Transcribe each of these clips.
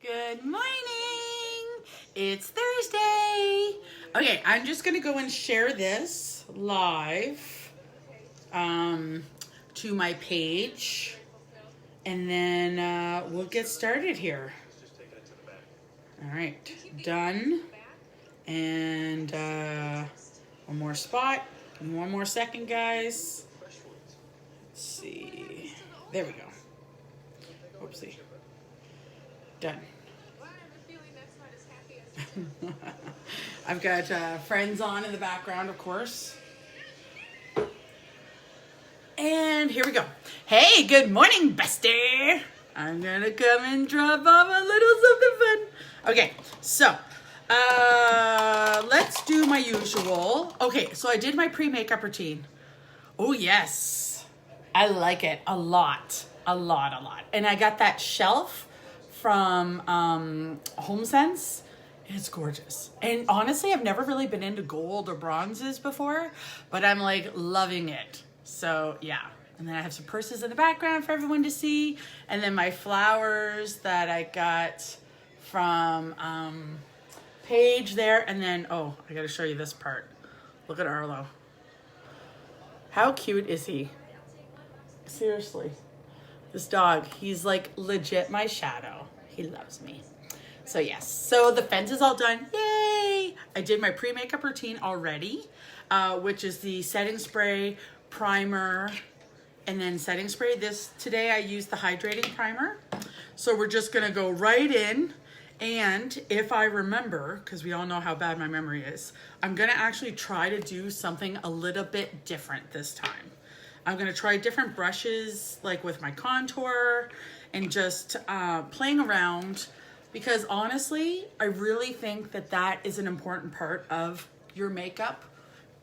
Good morning. It's Thursday. Okay, I'm just gonna go and share this live to my page, and then we'll get started here. All right, done. And one more spot. Give me one more second, guys. Let's see. There we go. Oopsie. Done. I've got friends on in the background, of course. And here we go. Hey, good morning, bestie. I'm gonna come and drop off a little something fun. Okay, so let's do my usual. Okay, so I did my pre-makeup routine. Oh yes, I like it a lot. And I got that shelf from HomeSense. It's gorgeous. And honestly, I've never really been into gold or bronzes before, but I'm like loving it. So yeah. And then I have some purses in the background for everyone to see. And then my flowers that I got from Paige there. And then, oh, I gotta show you this part. Look at Arlo. How cute is he? Seriously. This dog, he's like legit my shadow. He loves me. So yes, so the fence is all done. Yay! I did my pre-makeup routine already, which is the setting spray, primer, and then setting spray. Today I used the hydrating primer. So we're just gonna go right in. And if I remember, because we all know how bad my memory is, I'm gonna actually try to do something a little bit different this time. I'm gonna try different brushes, like with my contour, and just playing around, because honestly, I really think that is an important part of your makeup,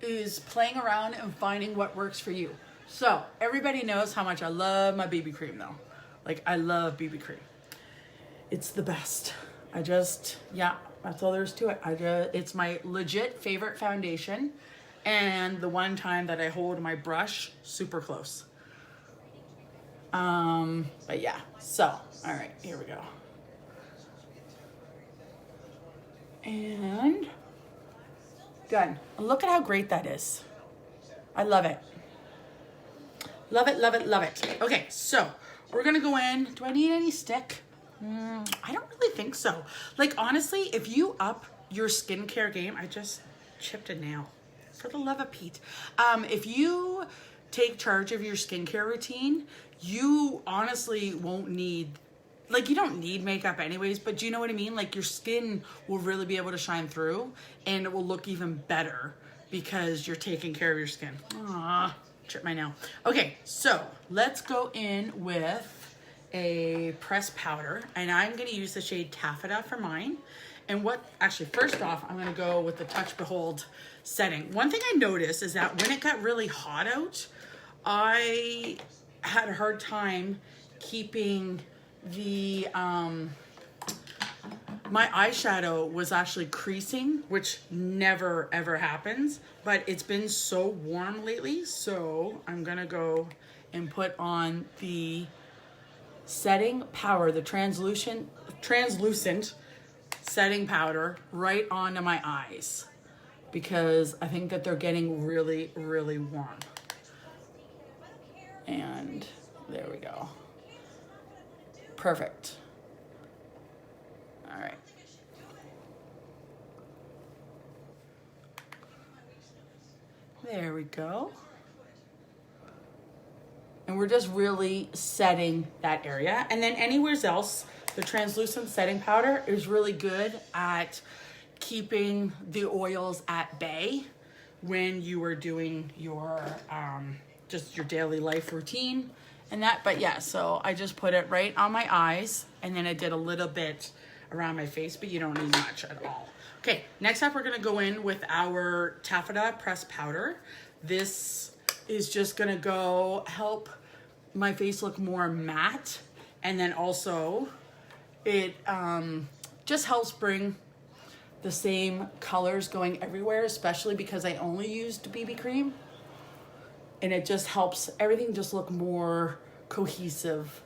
is playing around and finding what works for you. So everybody knows how much I love my BB cream though. Like I love BB cream. It's the best. Yeah, that's all there is to it. It's my legit favorite foundation. And the one time that I hold my brush super close. But yeah, so, all right, here we go. And done. Look at how great that is. I love it. Love it. Okay, so we're gonna go in. Do I need any stick? I don't really think so. Like honestly, if you up your skincare game, I just chipped a nail. For the love of Pete. If you take charge of your skincare routine, you honestly won't need, like you don't need makeup anyways, but do you know what I mean? Like your skin will really be able to shine through and it will look even better because you're taking care of your skin. Aww, trip my nail. Okay, so let's go in with a pressed powder and I'm gonna use the shade Taffeta for mine. And first off, I'm gonna go with the Touch Behold setting. One thing I noticed is that when it got really hot out, I had a hard time keeping the, my eyeshadow was actually creasing, which never ever happens, but it's been so warm lately. So I'm gonna go and put on the setting powder, the translucent setting powder right onto my eyes because I think that they're getting really, really warm. And there we go. Perfect. All right. There we go. And we're just really setting that area. And then anywhere else, the translucent setting powder is really good at keeping the oils at bay when you are doing your just your daily life routine and that. But yeah, so I just put it right on my eyes and then I did a little bit around my face, but you don't need much at all. Okay, next up we're gonna go in with our Taffeta pressed powder. This is just gonna go help my face look more matte, and then also it just helps bring the same colors going everywhere, especially because I only used BB cream, and it just helps everything just look more cohesive.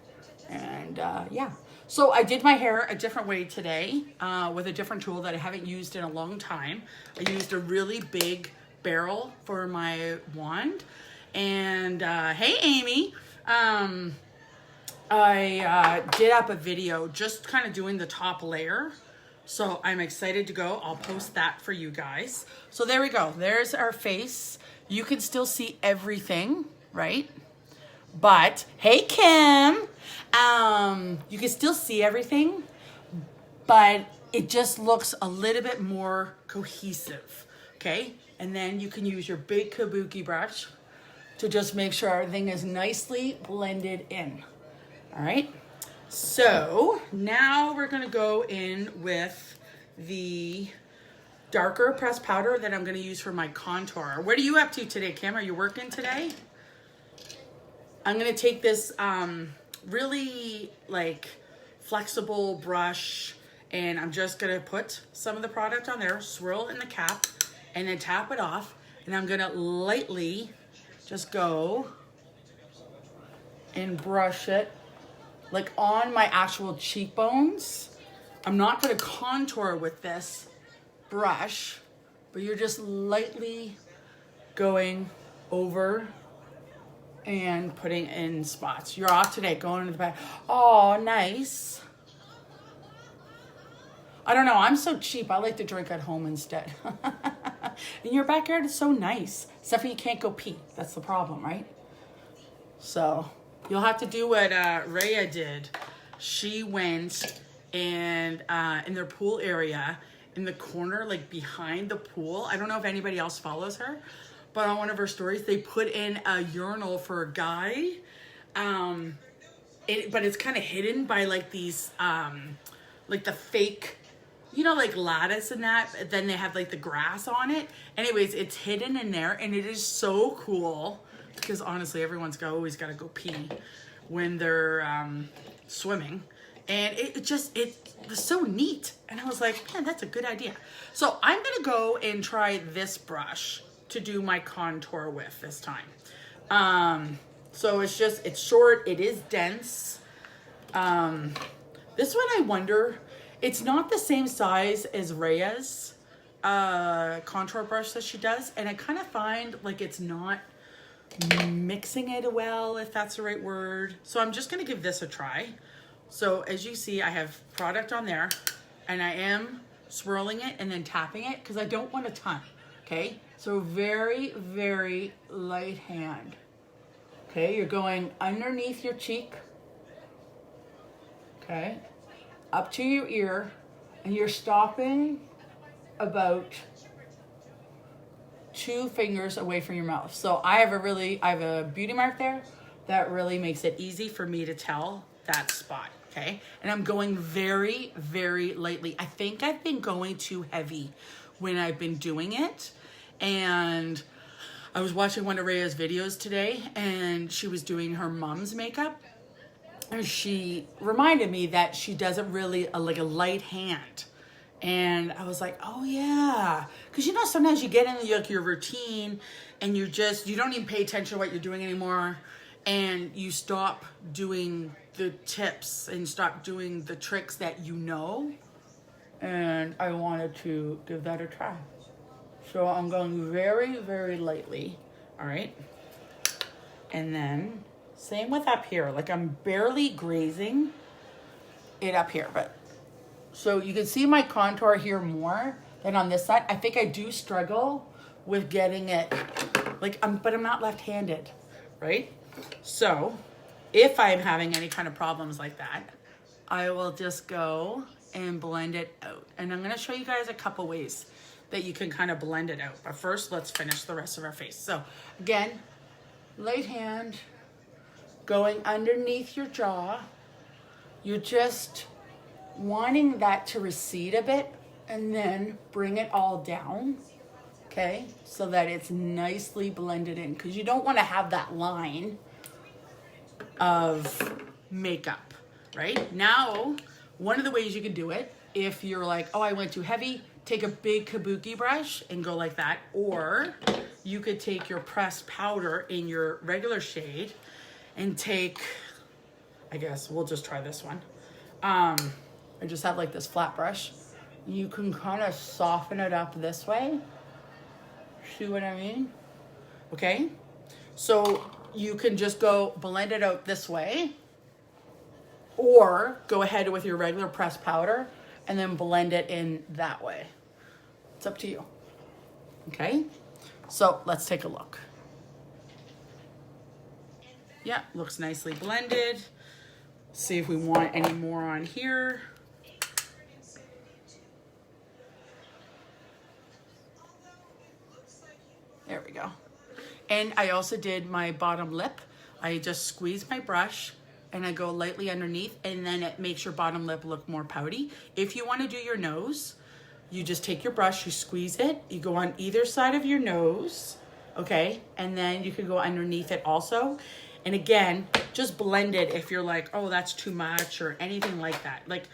And yeah, So I did my hair a different way today with a different tool that I haven't used in a long time. I used a really big barrel for my wand. And hey, Amy. I did up a video just kind of doing the top layer. So I'm excited to go. I'll post that for you guys. So there we go. There's our face. You can still see everything, right? But hey, Kim, you can still see everything, but it just looks a little bit more cohesive, okay? And then you can use your big kabuki brush to just make sure everything is nicely blended in, all right? So now we're gonna go in with the darker pressed powder that I'm gonna use for my contour. What are you up to today, Kim? Are you working today? I'm gonna take this really like flexible brush and I'm just gonna put some of the product on there, swirl it in the cap, and then tap it off. And I'm gonna lightly just go and brush it like on my actual cheekbones. I'm not gonna contour with this brush, but you're just lightly going over and putting in spots. You're off today, going to the back. Oh, nice. I don't know, I'm so cheap. I like to drink at home instead. And your backyard is so nice. Except for you can't go pee. That's the problem, right? So you'll have to do what Rhea did. She went and in their pool area, in the corner, like behind the pool. I don't know if anybody else follows her, but on one of her stories, they put in a urinal for a guy. But it's kind of hidden by like these, like the fake, you know, like lattice and that. Then they have like the grass on it. Anyways, it's hidden in there and it is so cool because honestly, everyone's always got to go pee when they're swimming. And it was so neat. And I was like, man, that's a good idea. So I'm going to go and try this brush to do my contour with this time. So it's short, it is dense. This one I wonder, it's not the same size as Rhea's contour brush that she does. And I kind of find like it's not mixing it well, if that's the right word. So I'm just gonna give this a try. So as you see, I have product on there and I am swirling it and then tapping it because I don't want a ton, okay? So very, very light hand. Okay, you're going underneath your cheek, okay, up to your ear, and you're stopping about 2 fingers away from your mouth. So I have a beauty mark there that really makes it easy for me to tell that spot, okay? And I'm going very, very lightly. I think I've been going too heavy when I've been doing it. And I was watching one of Rhea's videos today and she was doing her mom's makeup. And she reminded me that she doesn't really like a light hand. And I was like, oh yeah. Cause you know, sometimes you get in like your routine and you don't even pay attention to what you're doing anymore. And you stop doing the tips and stop doing the tricks that you know. And I wanted to give that a try. So I'm going very, very lightly, all right? And then same with up here. Like I'm barely grazing it up here, but so you can see my contour here more than on this side. I think I do struggle with getting it, like, but I'm not left-handed, right? So if I'm having any kind of problems like that, I will just go and blend it out. And I'm gonna show you guys a couple ways that you can kind of blend it out. But first, let's finish the rest of our face. So again, light hand, going underneath your jaw. You're just wanting that to recede a bit and then bring it all down, okay? So that it's nicely blended in because you don't want to have that line of makeup, right? Now, one of the ways you can do it, if you're like, oh, I went too heavy, take a big kabuki brush and go like that. Or you could take your pressed powder in your regular shade and take, I guess we'll just try this one. I just have like this flat brush. You can kind of soften it up this way. See what I mean? Okay. So you can just go blend it out this way, or go ahead with your regular pressed powder and then blend it in that way. It's up to you. Okay. So let's take a look. Yeah, looks nicely blended. See if we want any more on here. There we go. And I also did my bottom lip. I just squeeze my brush and I go lightly underneath, and then it makes your bottom lip look more pouty. If you want to do your nose, you just take your brush, you squeeze it, you go on either side of your nose, okay? And then you can go underneath it also. And again, just blend it if you're like, oh, that's too much or anything like that. Like,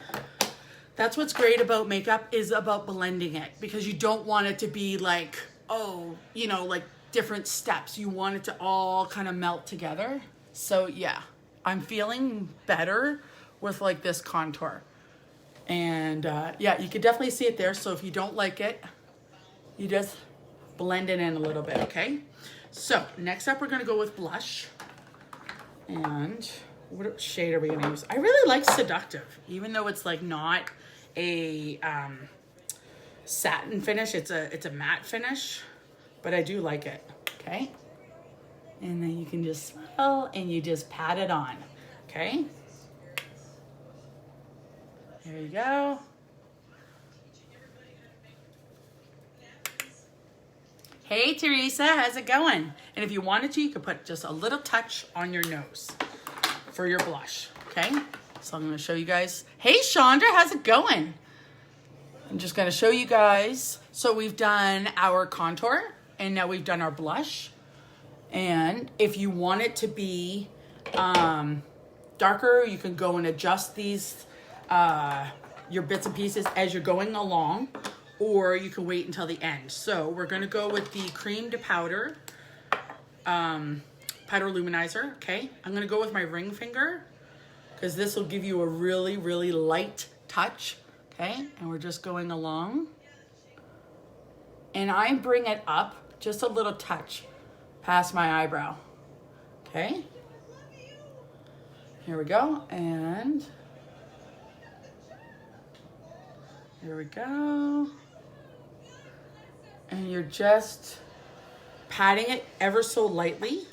that's what's great about makeup, is about blending it, because you don't want it to be like, oh, you know, like different steps. You want it to all kind of melt together. So yeah, I'm feeling better with like this contour. And yeah, you can definitely see it there. So if you don't like it, you just blend it in a little bit, okay? So next up, we're gonna go with blush. And what shade are we gonna use? I really like Seductive, even though it's like not a satin finish. It's a matte finish, but I do like it, okay? And then you can just swirl and you just pat it on, okay? There you go. Hey Teresa, how's it going? And if you wanted to, you could put just a little touch on your nose for your blush, okay? So I'm gonna show you guys. Hey Chandra, how's it going? I'm just gonna show you guys. So we've done our contour and now we've done our blush. And if you want it to be darker, you can go and adjust these, your bits and pieces as you're going along, or you can wait until the end. So we're gonna go with the cream to powder, powder luminizer, okay? I'm gonna go with my ring finger, because this will give you a really, really light touch, okay? And we're just going along. And I bring it up just a little touch past my eyebrow, okay? Here we go, and here we go. And you're just patting it ever so lightly.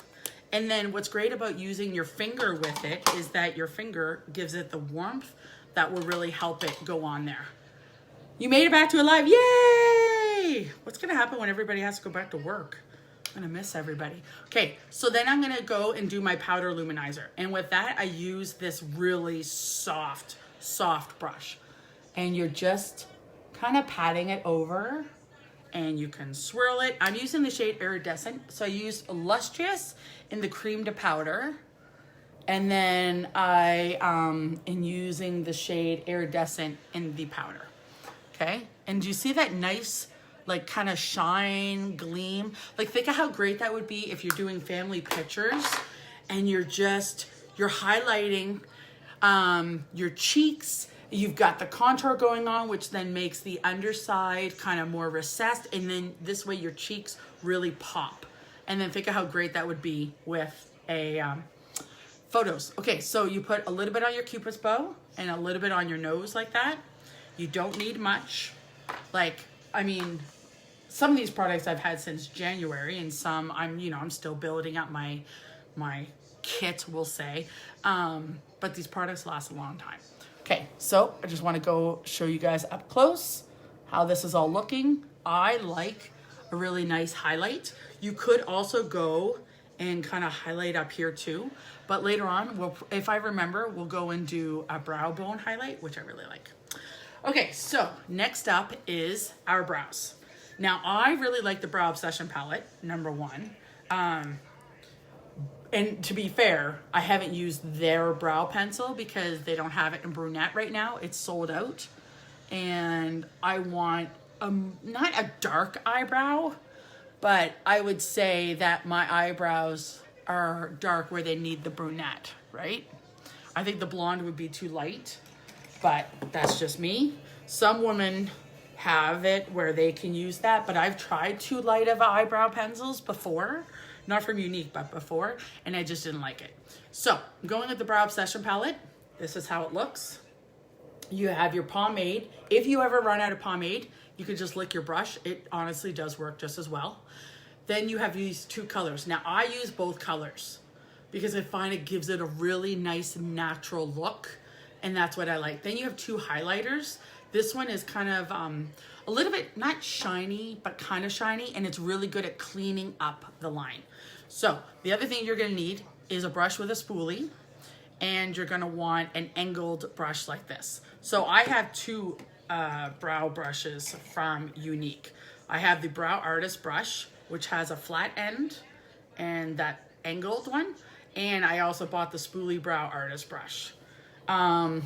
And then what's great about using your finger with it is that your finger gives it the warmth that will really help it go on there. You made it back to alive, yay! What's gonna happen when everybody has to go back to work? I'm gonna miss everybody. Okay, so then I'm gonna go and do my powder luminizer. And with that, I use this really soft brush. And you're just kind of patting it over, and you can swirl it. I'm using the shade Iridescent. So I used Illustrious in the cream to powder. And then I am using the shade Iridescent in the powder, okay? And do you see that nice, like kind of shine, gleam? Like think of how great that would be if you're doing family pictures and you're highlighting your cheeks. You've got the contour going on, which then makes the underside kind of more recessed. And then this way your cheeks really pop. And then think of how great that would be with a photos. Okay, so you put a little bit on your Cupid's bow and a little bit on your nose like that. You don't need much. Like, I mean, some of these products I've had since January, and some I'm still building up my kit, we'll say. But these products last a long time. Okay, so I just want to go show you guys up close how this is all looking. I like a really nice highlight. You could also go and kind of highlight up here too. But later on, if I remember, we'll go and do a brow bone highlight, which I really like. Okay, so next up is our brows. Now, I really like the Brow Obsession palette, number one. And to be fair, I haven't used their brow pencil because they don't have it in brunette right now. It's sold out. And I want not a dark eyebrow, but I would say that my eyebrows are dark where they need the brunette, right? I think the blonde would be too light. but that's just me. Some women have it where they can use that, but I've tried too light of eyebrow pencils before, not from Younique, but before, and I just didn't like it. So I'm going with the Brow Obsession palette. This is how it looks. You have your pomade. If you ever run out of pomade, you could just lick your brush. It honestly does work just as well. Then you have these two colors. Now I use both colors because I find it gives it a really nice natural look, and that's what I like. Then you have two highlighters. This one is kind of a little bit, not shiny, but kind of shiny, and it's really good at cleaning up the line. So the other thing you're gonna need is a brush with a spoolie, and you're gonna want an angled brush like this. So I have two brow brushes from Younique. I have the Brow Artist brush, which has a flat end and that angled one. And I also bought the Spoolie Brow Artist brush. I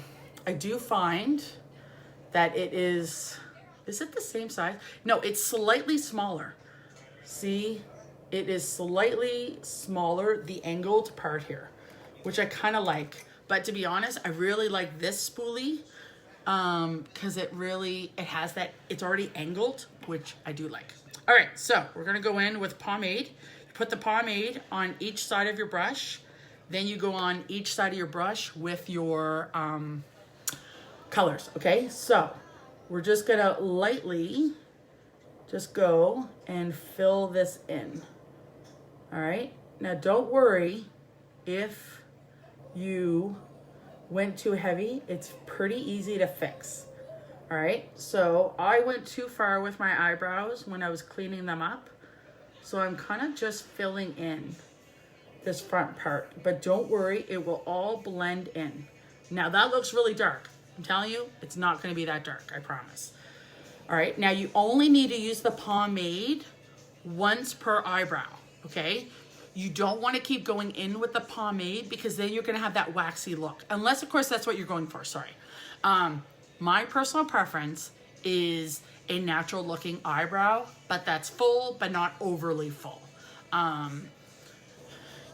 do find that it is it the same size? No, it's slightly smaller. See, it is slightly smaller, the angled part here, which I kind of like. But to be honest, I really like this spoolie because it has that, it's already angled, which I do like. All right, so we're gonna go in with pomade. Put the pomade on each side of your brush. Then you go on each side of your brush with your colors, okay? So we're just gonna lightly just go and fill this in, all right? Now don't worry if you went too heavy, it's pretty easy to fix. All right, so I went too far with my eyebrows when I was cleaning them up. So I'm kind of just filling in this front part, but don't worry, it will all blend in. Now that looks really dark. I'm telling you, it's not gonna be that dark, I promise. All right, now you only need to use the pomade once per eyebrow, okay? You don't want to keep going in with the pomade because then you're going to have that waxy look. Unless, of course, that's what you're going for, sorry. My personal preference is a natural looking eyebrow, but that's full, but not overly full.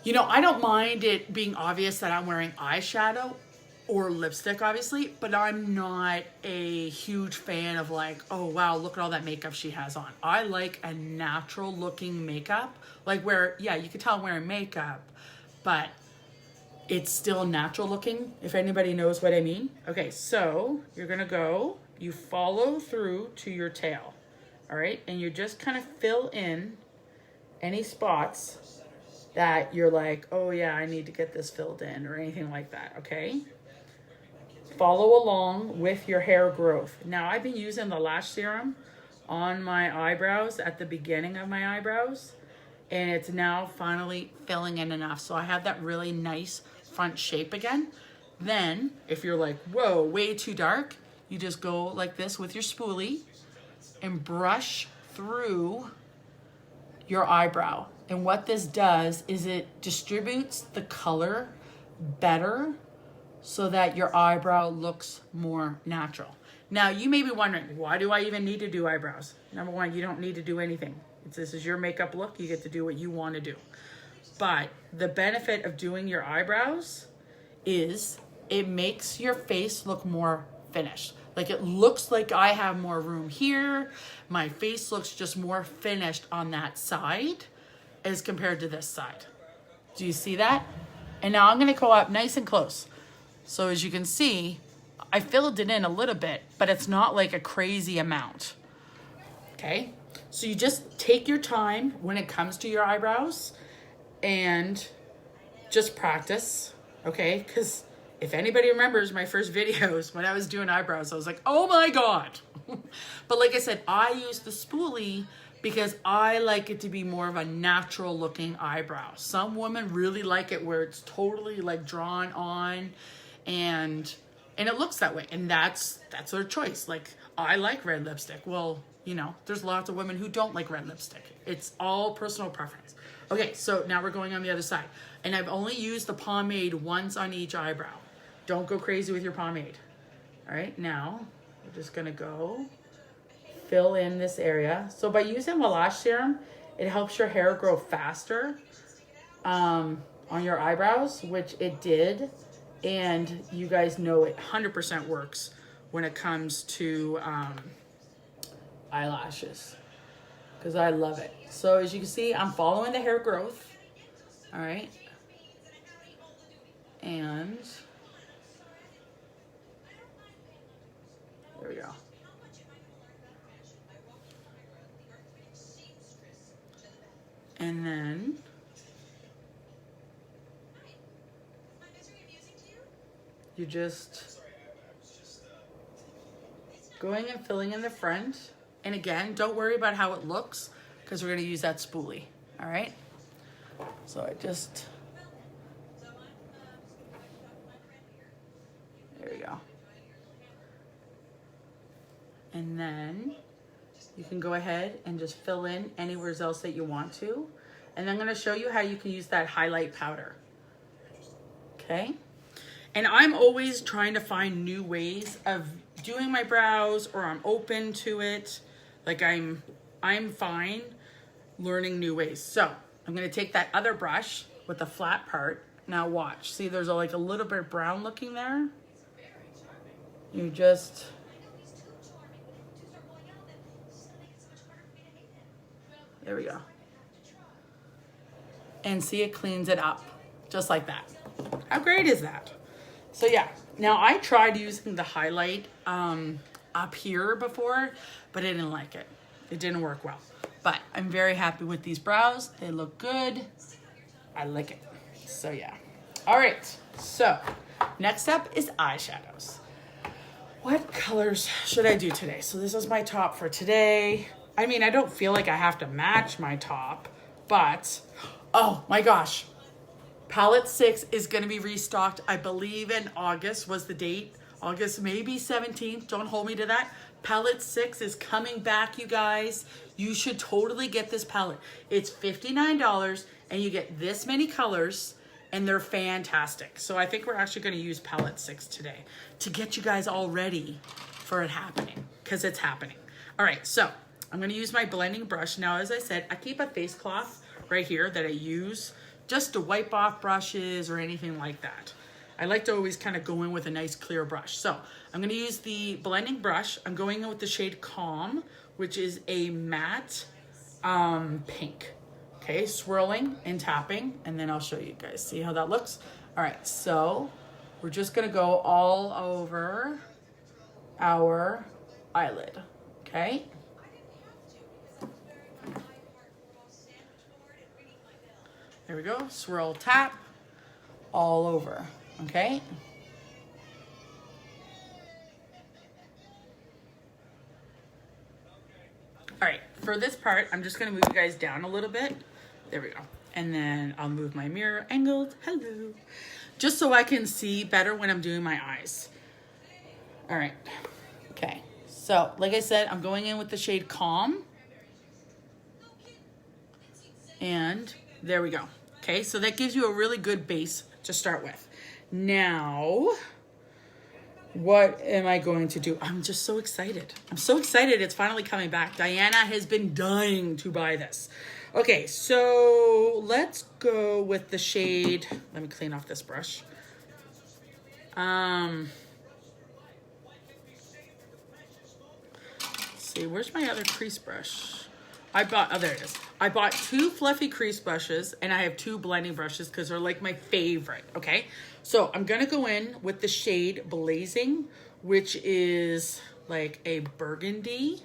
You know, I don't mind it being obvious that I'm wearing eyeshadow or lipstick, obviously, but I'm not a huge fan of like, oh wow, look at all that makeup she has on. I like a natural looking makeup, like where, yeah, you can tell I'm wearing makeup, but it's still natural looking, if anybody knows what I mean. Okay, so you're gonna go, you follow through to your tail, all right? And you just kind of fill in any spots that you're like, oh yeah, I need to get this filled in or anything like that, okay? Follow along with your hair growth. Now I've been using the lash serum on my eyebrows at the beginning of my eyebrows, and it's now finally filling in enough. So I have that really nice front shape again. Then if you're like, whoa, way too dark, you just go like this with your spoolie and brush through your eyebrow. And what this does is it distributes the color better so that your eyebrow looks more natural. Now, you may be wondering, why do I even need to do eyebrows? Number one, you don't need to do anything. This is your makeup look. You get to do what you want to do. But the benefit of doing your eyebrows is it makes your face look more finished. Like it looks like I have more room here. My face looks just more finished on that side as compared to this side. Do you see that? And now I'm gonna go up nice and close. So as you can see, I filled it in a little bit, but it's not like a crazy amount, okay? So you just take your time when it comes to your eyebrows and just practice, okay? Because if anybody remembers my first videos when I was doing eyebrows, I was like, oh my God. But like I said, I use the spoolie because I like it to be more of a natural looking eyebrow. Some women really like it where it's totally like drawn on and it looks that way, and that's their choice. Like, I like red lipstick. Well, you know, there's lots of women who don't like red lipstick. It's all personal preference. Okay, so now we're going on the other side, and I've only used the pomade once on each eyebrow. Don't go crazy with your pomade. All right, now we're just gonna go fill in this area. So by using the lash serum, it helps your hair grow faster on your eyebrows, which it did. And you guys know it 100% works when it comes to eyelashes, because I love it. So as you can see, I'm following the hair growth. All right. And there we go. And then you just going and filling in the front. And again, don't worry about how it looks because we're going to use that spoolie. All right. So I just, there we go. And then you can go ahead and just fill in anywhere else that you want to. And I'm going to show you how you can use that highlight powder. Okay. And I'm always trying to find new ways of doing my brows, or I'm open to it. Like I'm fine learning new ways. So I'm going to take that other brush with the flat part. Now watch. See, there's like a little bit brown looking there. You just, there we go. And see, it cleans it up just like that. How great is that? So yeah, now I tried using the highlight up here before, but I didn't like it. It didn't work well. But I'm very happy with these brows. They look good. I like it. So yeah. All right, so next up is eyeshadows. What colors should I do today? So this is my top for today. I mean, I don't feel like I have to match my top, but oh my gosh. Palette 6 is going to be restocked. I believe in August was the date. August, maybe 17th. Don't hold me to that. Palette 6 is coming back, you guys. You should totally get this palette. It's $59 and you get this many colors and they're fantastic. So I think we're actually going to use Palette 6 today to get you guys all ready for it happening, because it's happening. All right, so I'm going to use my blending brush. Now, as I said, I keep a face cloth right here that I use just to wipe off brushes or anything like that. I like to always kind of go in with a nice clear brush. So I'm going to use the blending brush. I'm going in with the shade Calm, which is a matte pink. Okay, swirling and tapping, and then I'll show you guys. See how that looks? All right, so we're just going to go all over our eyelid. Okay. There we go, swirl, tap, all over, okay? All right, for this part, I'm just gonna move you guys down a little bit. There we go. And then I'll move my mirror angled, hello. Just so I can see better when I'm doing my eyes. All right, okay. So, like I said, I'm going in with the shade Calm. And there we go. Okay, so that gives you a really good base to start with. Now, what am I going to do? I'm just so excited. I'm so excited it's finally coming back. Diana has been dying to buy this. Okay, so let's go with the shade. Let me clean off this brush. Let's see, where's my other crease brush? Oh, there it is. I bought 2 fluffy crease brushes and I have 2 blending brushes because they're like my favorite, okay? So I'm gonna go in with the shade Blazing, which is like a burgundy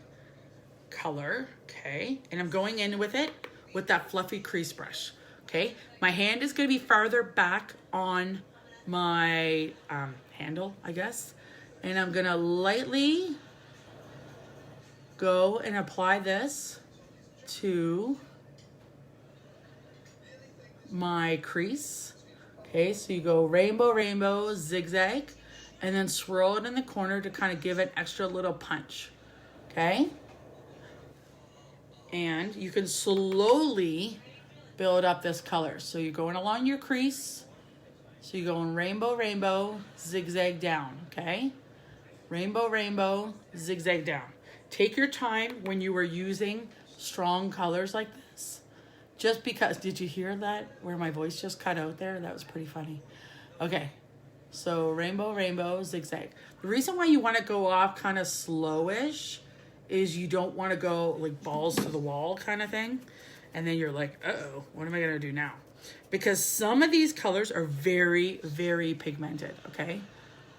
color, okay? And I'm going in with it with that fluffy crease brush, okay? My hand is gonna be farther back on my handle, I guess. And I'm gonna lightly go and apply this to my crease. Okay, so you go rainbow, rainbow, zigzag, and then swirl it in the corner to kind of give an extra little punch. Okay? And you can slowly build up this color. So you're going along your crease. So you're going rainbow, rainbow, zigzag down. Okay? Rainbow, rainbow, zigzag down. Take your time when you were using strong colors like this. Just because, did you hear that? Where my voice just cut out there? That was pretty funny. Okay, So rainbow, rainbow, zigzag. The reason why you want to go off kind of slowish is you don't want to go like balls to the wall kind of thing. And then you're like, uh-oh, what am I going to do now? Because some of these colors are very, very pigmented, okay?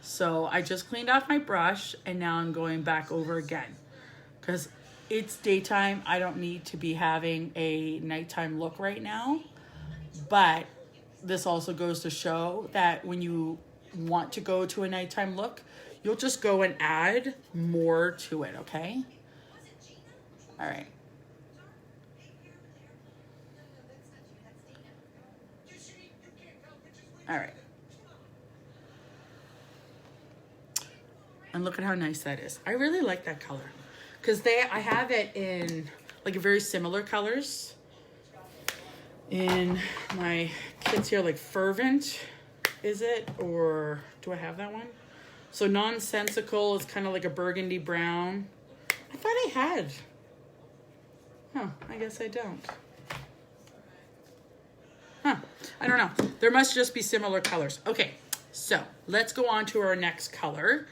So I just cleaned off my brush and now I'm going back over again. Because it's daytime, I don't need to be having a nighttime look right now. But this also goes to show that when you want to go to a nighttime look, you'll just go and add more to it, okay? All right. All right. And look at how nice that is. I really like that color. Because I have it in like very similar colors. In my kits here, like Fervent, is it? Or do I have that one? So Nonsensical is kind of like a burgundy brown. I thought I had. Huh, I guess I don't. Huh, I don't know. There must just be similar colors. Okay, so let's go on to our next color.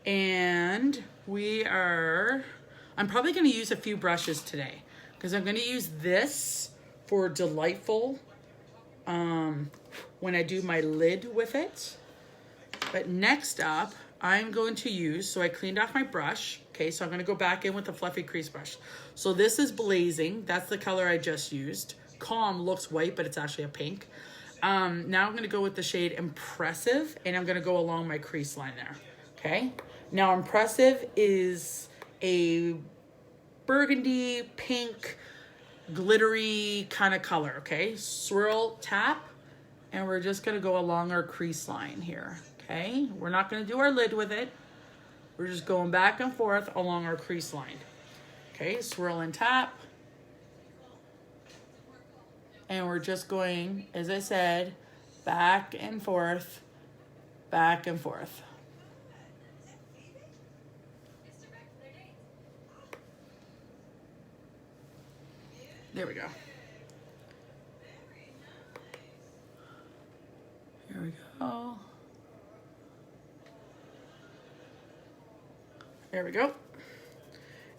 And I'm probably going to use a few brushes today because I'm going to use this for Delightful when I do my lid with it. But next up, I'm going to use, so I cleaned off my brush. Okay, so I'm going to go back in with the fluffy crease brush. So this is Blazing. That's the color I just used. Calm looks white, but it's actually a pink. Now I'm going to go with the shade Impressive, and I'm going to go along my crease line there. Okay, now Impressive is a burgundy, pink, glittery kind of color, okay? Swirl, tap, and we're just gonna go along our crease line here, okay? We're not gonna do our lid with it. We're just going back and forth along our crease line. Okay, swirl and tap. And we're just going, as I said, back and forth, back and forth. There we go. Here we go. There we go.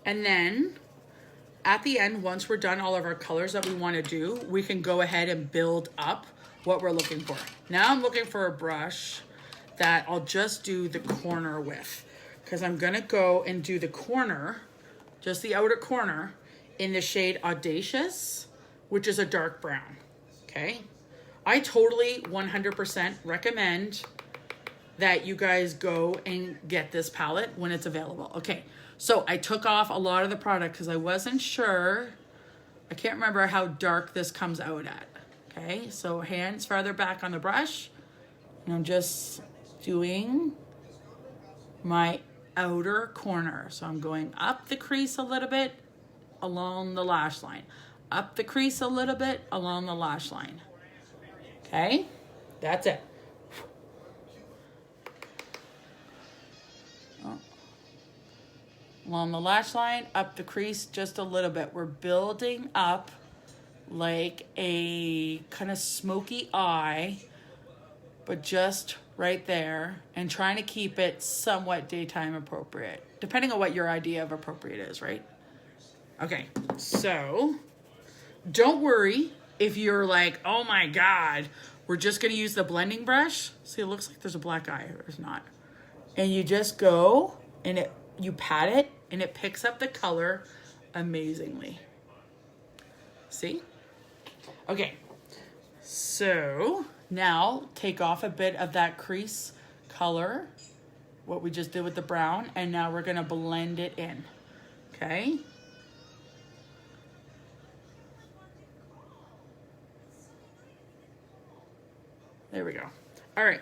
And then at the end, once we're done all of our colors that we want to do, we can go ahead and build up what we're looking for. Now I'm looking for a brush that I'll just do the corner with, because I'm going to go and do the corner, just the outer corner, in the shade Audacious, which is a dark brown, okay? I totally 100% recommend that you guys go and get this palette when it's available. Okay, so I took off a lot of the product because I wasn't sure. I can't remember how dark this comes out at. Okay, so hands farther back on the brush. And I'm just doing my outer corner. So I'm going up the crease a little bit along the lash line. Up the crease a little bit along the lash line. Okay, that's it. Along the lash line, up the crease just a little bit. We're building up like a kind of smoky eye, but just right there, and trying to keep it somewhat daytime appropriate, depending on what your idea of appropriate is, right? Okay, so don't worry if you're like, oh my God, we're just gonna use the blending brush. See, it looks like there's a black eye, there's not. And you just go and you pat it and it picks up the color amazingly. See? Okay, so now take off a bit of that crease color, what we just did with the brown, and now we're gonna blend it in, okay? There we go. All right.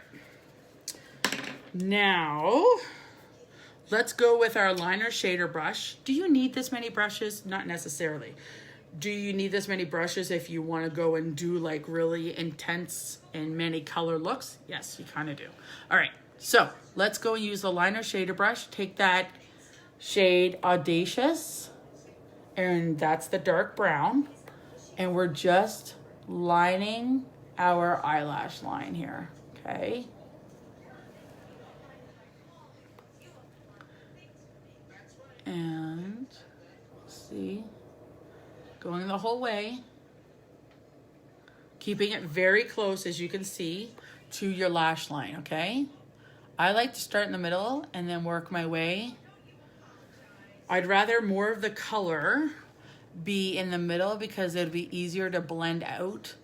Now, let's go with our liner shader brush. Do you need this many brushes? Not necessarily. Do you need this many brushes if you want to go and do like really intense and many color looks? Yes, you kind of do. All right, so let's go and use the liner shader brush. Take that shade Audacious, and that's the dark brown. And we're just lining our eyelash line here, okay? See? Going the whole way. Keeping it very close, as you can see, to your lash line, okay? I like to start in the middle and then work my way. I'd rather more of the color be in the middle because it'd be easier to blend out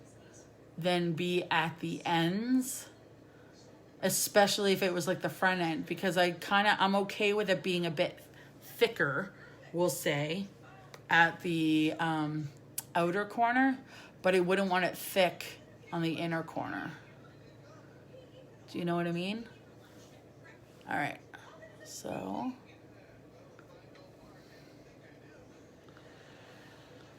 than be at the ends, especially if it was like the front end, because I'm okay with it being a bit thicker, we'll say, at the outer corner, but I wouldn't want it thick on the inner corner. Do you know what I mean? All right, so.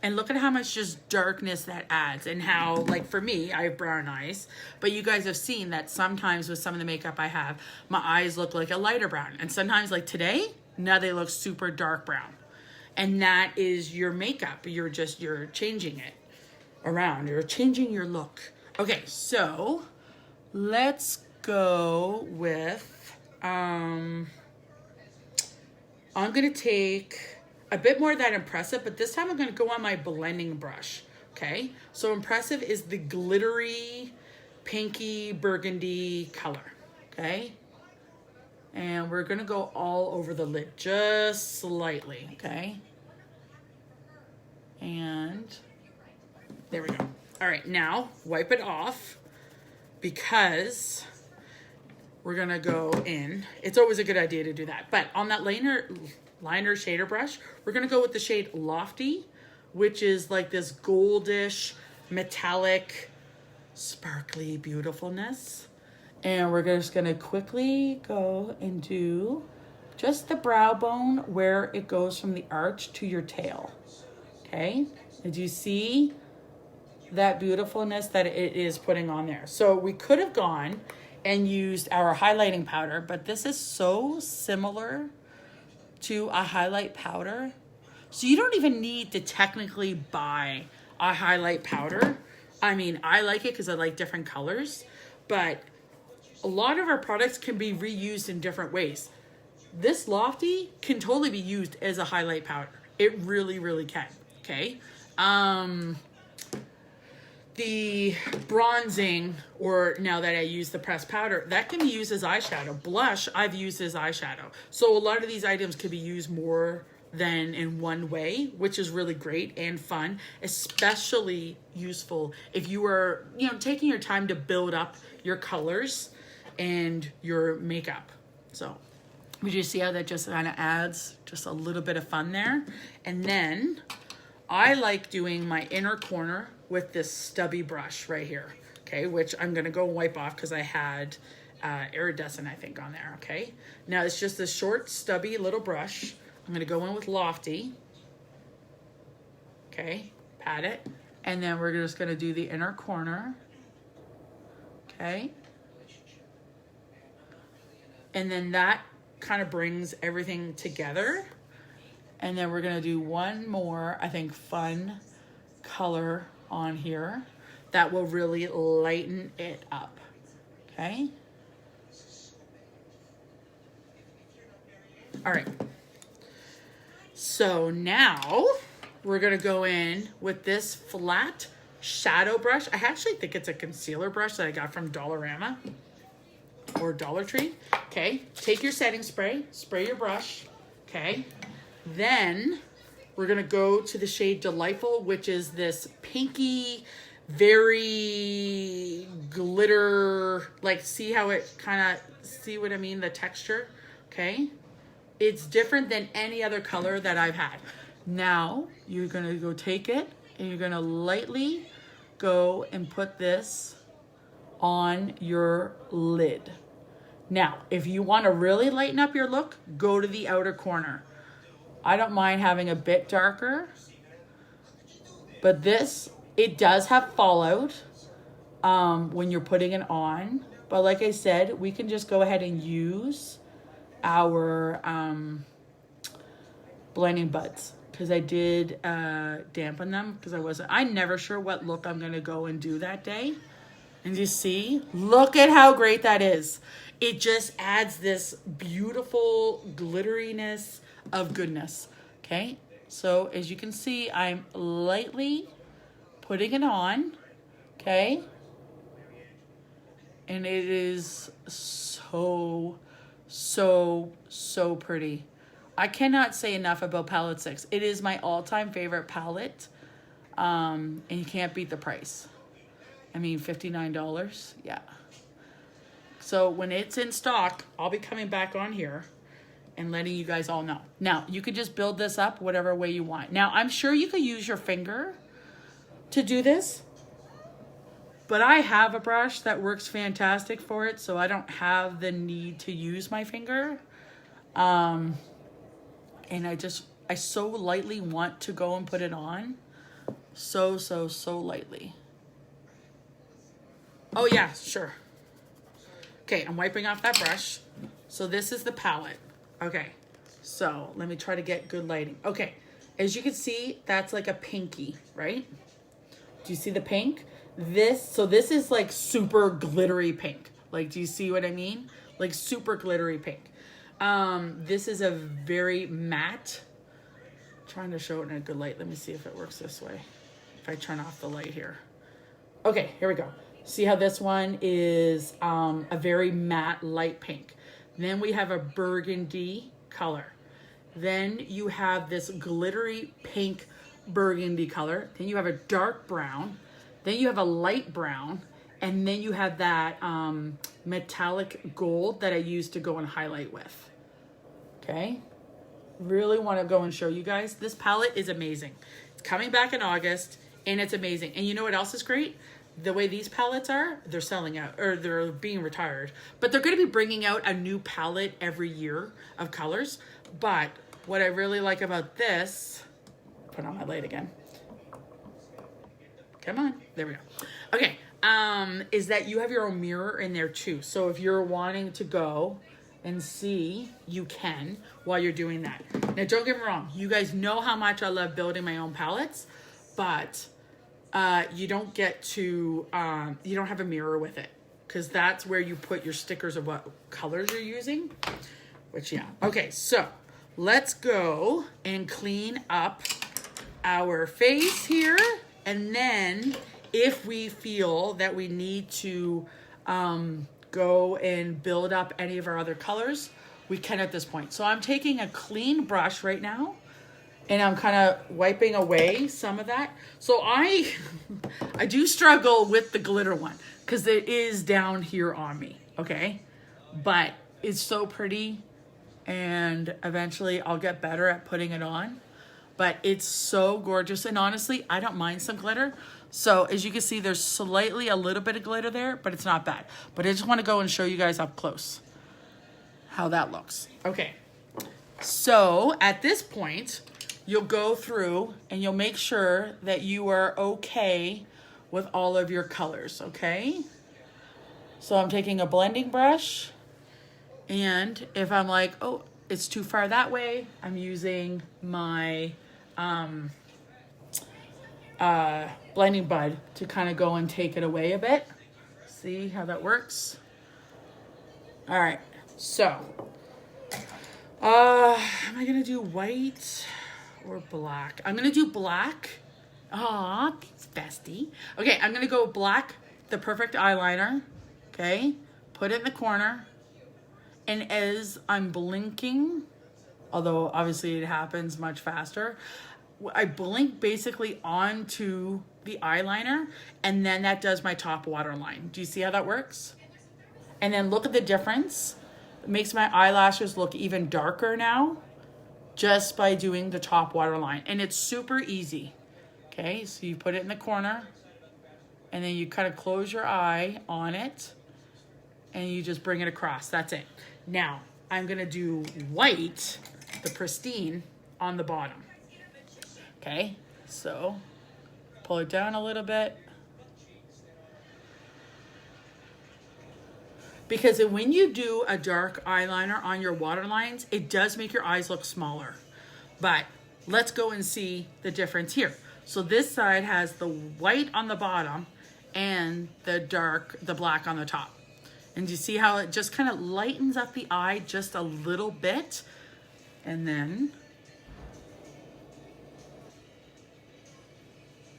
And look at how much just darkness that adds, and how, like for me, I have brown eyes, but you guys have seen that sometimes with some of the makeup I have, my eyes look like a lighter brown. And sometimes like today, now they look super dark brown. And that is your makeup. You're changing it around. You're changing your look. Okay, so let's go with, I'm gonna take a bit more of that Impressive, but this time I'm gonna go on my blending brush, okay? So Impressive is the glittery, pinky, burgundy color, okay? And we're gonna go all over the lid, just slightly, okay? And there we go. All right, now wipe it off because we're gonna go in. It's always a good idea to do that. But on that liner shader brush, we're gonna go with the shade Lofty, which is like this goldish, metallic, sparkly beautifulness. And we're just gonna quickly go and do just the brow bone where it goes from the arch to your tail, okay? Did you see that beautifulness that it is putting on there? So we could have gone and used our highlighting powder, but this is so similar to a highlight powder. So you don't even need to technically buy a highlight powder. I mean, I like it because I like different colors, but a lot of our products can be reused in different ways. This Lofty can totally be used as a highlight powder. It really, really can, okay? The bronzing, or now that I use the pressed powder, that can be used as eyeshadow. Blush, I've used as eyeshadow. So a lot of these items could be used more than in one way, which is really great and fun, especially useful if you are, taking your time to build up your colors and your makeup. So would you see how that just kind of adds just a little bit of fun there? And then I like doing my inner corner with this stubby brush right here, okay, which I'm gonna go wipe off because I had iridescent, I think, on there, okay? Now it's just a short, stubby little brush. I'm gonna go in with Lofty, okay, pat it, and then we're just gonna do the inner corner, okay? And then that kind of brings everything together. And then we're gonna do one more, I think, fun color on here that will really lighten it up, okay? All right. So now we're gonna go in with this flat shadow brush. I actually think it's a concealer brush that I got from Dollarama or Dollar Tree. Okay, take your setting spray, spray your brush, okay? Then we're gonna go to the shade Delightful, which is this pinky, very glitter, like see how it see what I mean, the texture, okay? It's different than any other color that I've had. Now you're gonna go take it and you're gonna lightly go and put this on your lid. Now, if you wanna really lighten up your look, go to the outer corner. I don't mind having a bit darker, but this, it does have fallout when you're putting it on. But like I said, we can just go ahead and use our blending buds, because I did dampen them because I'm never sure what look I'm gonna go and do that day. And you see, look at how great that is. It just adds this beautiful glitteriness of goodness, okay? So as you can see, I'm lightly putting it on, okay? And it is so, so, so pretty. I cannot say enough about Palette 6. It is my all-time favorite palette, and you can't beat the price. I mean, $59, yeah. So when it's in stock, I'll be coming back on here and letting you guys all know. Now, you could just build this up whatever way you want. Now, I'm sure you could use your finger to do this, but I have a brush that works fantastic for it, so I don't have the need to use my finger. And I so lightly want to go and put it on. So, so, so lightly. Oh yeah, sure. Okay, I'm wiping off that brush. So this is the palette. Okay, so let me try to get good lighting. Okay, as you can see, that's like a pinky, right? Do you see the pink? This is like super glittery pink. Like, do you see what I mean? Like super glittery pink. This is a very matte. I'm trying to show it in a good light. Let me see if it works this way. If I turn off the light here. Okay, here we go. See how this one is a very matte light pink. Then we have a burgundy color. Then you have this glittery pink burgundy color. Then you have a dark brown. Then you have a light brown. And then you have that metallic gold that I used to go and highlight with. Okay. Really want to go and show you guys. This palette is amazing. It's coming back in August and it's amazing. And you know what else is great? The way these palettes are, they're selling out, or they're being retired. But they're going to be bringing out a new palette every year of colors. But what I really like about this, put on my light again. Come on, there we go. Okay, is that you have your own mirror in there too. So if you're wanting to go and see, you can while you're doing that. Now, don't get me wrong. You guys know how much I love building my own palettes, but you don't get to, you don't have a mirror with it because that's where you put your stickers of what colors you're using, which, yeah. Okay, so let's go and clean up our face here. And then if we feel that we need to go and build up any of our other colors, we can at this point. So I'm taking a clean brush right now and I'm kind of wiping away some of that. So I do struggle with the glitter one because it is down here on me, okay? But it's so pretty and eventually I'll get better at putting it on. But it's so gorgeous. And honestly, I don't mind some glitter. So as you can see, there's slightly a little bit of glitter there, but it's not bad. But I just want to go and show you guys up close how that looks. Okay. So at this point, you'll go through and you'll make sure that you are okay with all of your colors, okay? So I'm taking a blending brush, and if I'm like, oh, it's too far that way, I'm using my blending bud to kind of go and take it away a bit. See how that works? All right, so am I gonna do white or black? I'm gonna do black. Aw, thanks, bestie. Okay, I'm gonna go black, the perfect eyeliner. Okay, put it in the corner. And as I'm blinking, although obviously it happens much faster, I blink basically onto the eyeliner, and then that does my top waterline. Do you see how that works? And then look at the difference. It makes my eyelashes look even darker now just by doing the top waterline. And it's super easy. Okay, so you put it in the corner, and then you kind of close your eye on it, and you just bring it across. That's it. Now, I'm going to do white, the pristine, on the bottom. Okay, so pull it down a little bit. Because when you do a dark eyeliner on your waterlines, it does make your eyes look smaller. But let's go and see the difference here. So this side has the white on the bottom and the black on the top. And you see how it just kind of lightens up the eye just a little bit. And then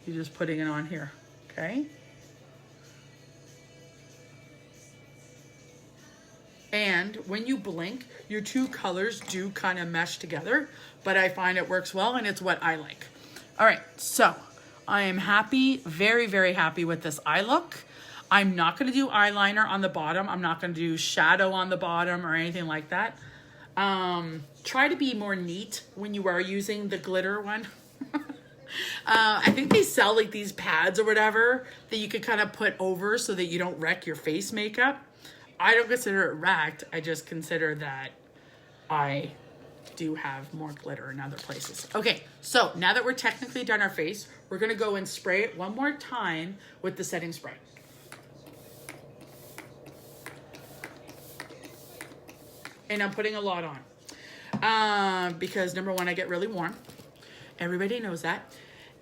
You're just putting it on here, okay? And when you blink, your two colors do kind of mesh together, but I find it works well and it's what I like. All right, so I am happy, very, very happy with this eye look. I'm not gonna do eyeliner on the bottom. I'm not gonna do shadow on the bottom or anything like that. Try to be more neat when you are using the glitter one. I think they sell like these pads or whatever that you could kind of put over so that you don't wreck your face makeup. I don't consider it wrecked. I just consider that I do have more glitter in other places. Okay, so now that we're technically done our face, we're gonna go and spray it one more time with the setting spray. And I'm putting a lot on because number one, I get really warm. Everybody knows that.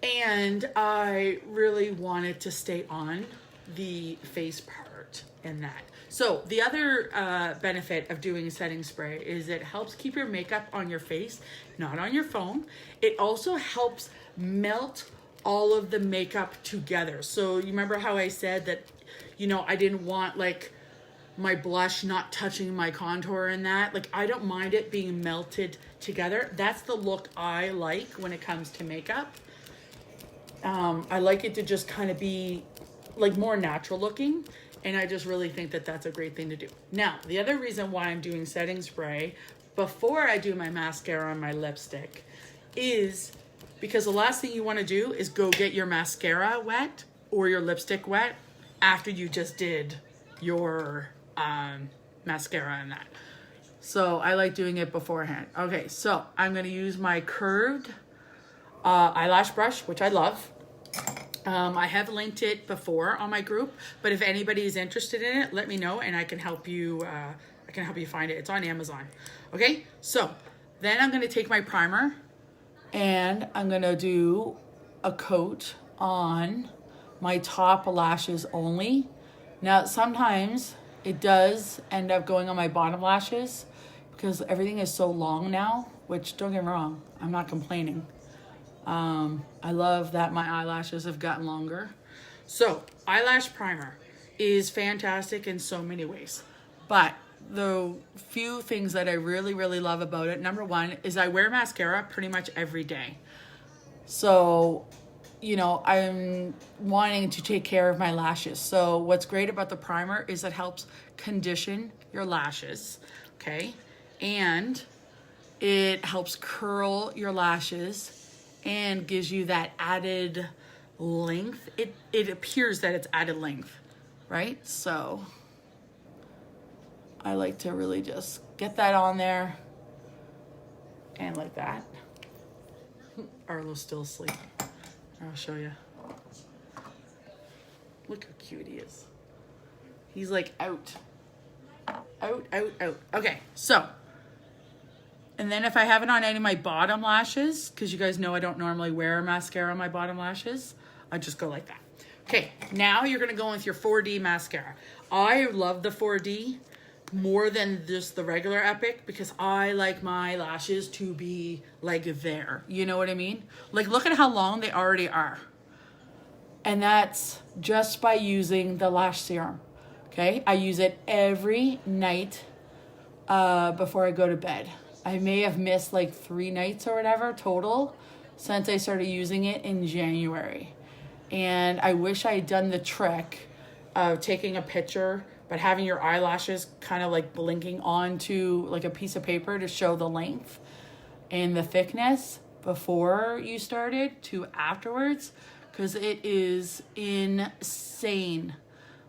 And I really want it to stay on the face part in that. So the other benefit of doing setting spray is it helps keep your makeup on your face, not on your phone. It also helps melt all of the makeup together. So you remember how I said that, you know, I didn't want like my blush not touching my contour and that. Like, I don't mind it being melted together. That's the look I like when it comes to makeup. I like it to just kind of be like more natural looking. And I just really think that that's a great thing to do. Now, the other reason why I'm doing setting spray before I do my mascara on my lipstick is because the last thing you want to do is go get your mascara wet or your lipstick wet after you just did your mascara and that. So I like doing it beforehand. Okay, so I'm going to use my curved eyelash brush, which I love. I have linked it before on my group, but if anybody is interested in it, let me know and I can help you. I can help you find it. It's on Amazon. Okay, so then I'm going to take my primer and I'm going to do a coat on my top lashes only. Now, sometimes it does end up going on my bottom lashes because everything is so long now, which don't get me wrong, I'm not complaining. I love that my eyelashes have gotten longer. So eyelash primer is fantastic in so many ways, but the few things that I really, really love about it, number one is I wear mascara pretty much every day. So, you know, I'm wanting to take care of my lashes. So what's great about the primer is it helps condition your lashes, okay? And it helps curl your lashes and gives you that added length. It appears that it's added length, right? So I like to really just get that on there and like that. Arlo's still asleep. I'll show you. Look how cute he is. He's like out. Okay, so. And then if I have it on any of my bottom lashes, because you guys know I don't normally wear mascara on my bottom lashes, I just go like that. Okay, now you're going to go with your 4D mascara. I love the 4D more than just the regular Epic because I like my lashes to be like there. You know what I mean? Like, look at how long they already are. And that's just by using the lash serum. Okay, I use it every night before I go to bed. I may have missed like 3 nights or whatever total since I started using it in January. And I wish I had done the trick of taking a picture, but having your eyelashes kind of like blinking onto like a piece of paper to show the length and the thickness before you started to afterwards, because it is insane.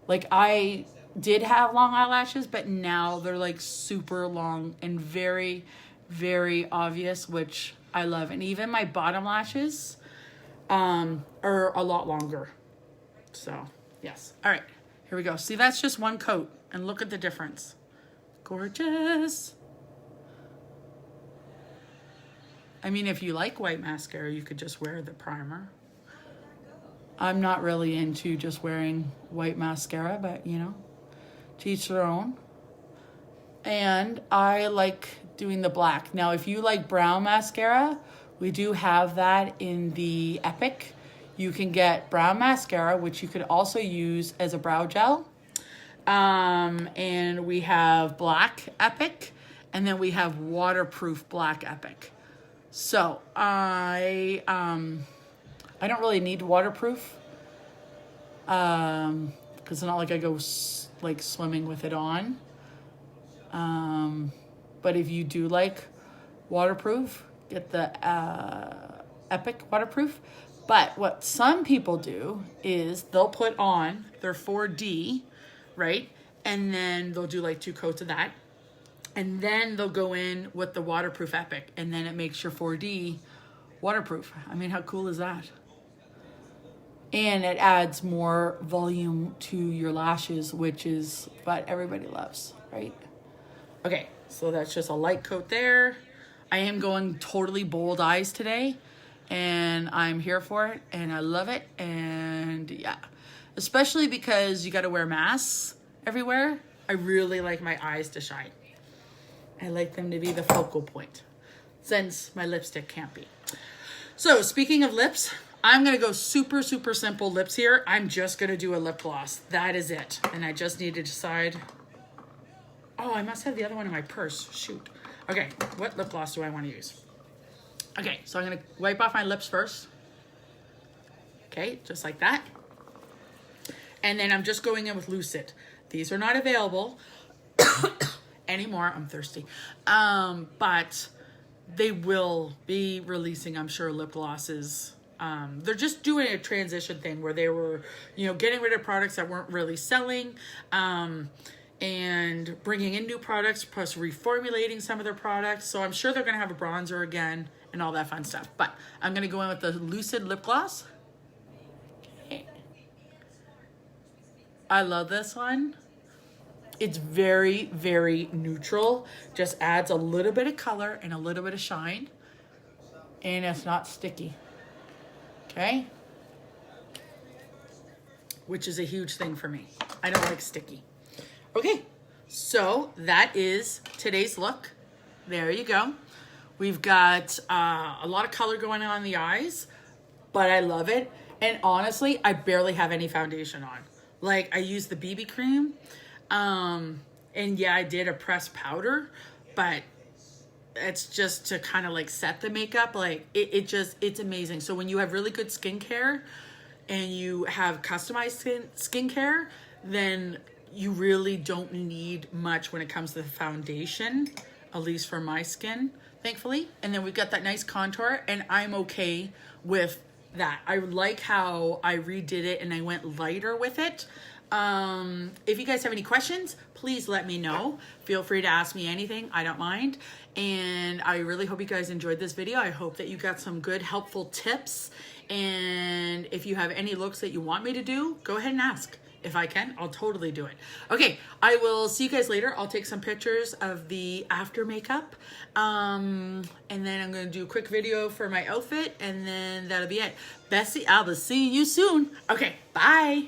Like, I did have long eyelashes, but now they're like super long and very, very obvious, which I love. And even my bottom lashes are a lot longer. So yes. All right, here we go. See, that's just one coat and look at the difference. Gorgeous. I mean, if you like white mascara, you could just wear the primer. I'm not really into just wearing white mascara, but you know, to each their own. And I like doing the black. Now, if you like brown mascara, we do have that in the Epic. You can get brown mascara, which you could also use as a brow gel. And we have Black Epic, and then we have waterproof Black Epic. So I don't really need waterproof, because it's not like I go like swimming with it on. But if you do like waterproof, get the Epic waterproof. But what some people do is they'll put on their 4D, right? And then they'll do like 2 coats of that. And then they'll go in with the waterproof Epic. And then it makes your 4D waterproof. I mean, how cool is that? And it adds more volume to your lashes, which is what everybody loves, right? Okay, so that's just a light coat there. I am going totally bold eyes today, and I'm here for it, and I love it. And yeah, especially because you got to wear masks everywhere. I really like my eyes to shine. I like them to be the focal point, since my lipstick can't be. So speaking of lips, I'm going to go super, super simple lips here. I'm just going to do a lip gloss. That is it. And I just need to decide. Oh, I must have the other one in my purse. Shoot. Okay, what lip gloss do I want to use? Okay, so I'm going to wipe off my lips first. Okay, just like that. And then I'm just going in with Lucid. These are not available anymore. I'm thirsty. But they will be releasing, I'm sure, lip glosses. They're just doing a transition thing where they were, getting rid of products that weren't really selling, and bringing in new products, plus reformulating some of their products. So I'm sure they're going to have a bronzer again and all that fun stuff. But I'm going to go in with the Lucid lip gloss. Okay. I love this one. It's very, very neutral. Just adds a little bit of color and a little bit of shine. And it's not sticky. Okay? Which is a huge thing for me. I don't like sticky. Okay, so that is today's look. There you go. We've got a lot of color going on in the eyes, but I love it. And honestly, I barely have any foundation on. Like, I use the BB cream. And yeah, I did a pressed powder, but it's just to kind of like set the makeup. Like it's amazing. So when you have really good skincare and you have customized skincare, then you really don't need much when it comes to the foundation, at least for my skin, thankfully. And then we've got that nice contour, and I'm okay with that. I like how I redid it and I went lighter with it. If you guys have any questions, please let me know. Feel free to ask me anything. I don't mind. And I really hope you guys enjoyed this video. I hope that you got some good, helpful tips. And if you have any looks that you want me to do, go ahead and ask. If I can, I'll totally do it. Okay, I will see you guys later. I'll take some pictures of the after makeup. And then I'm going to do a quick video for my outfit. And then that'll be it. Bessie, I'll be seeing you soon. Okay, bye.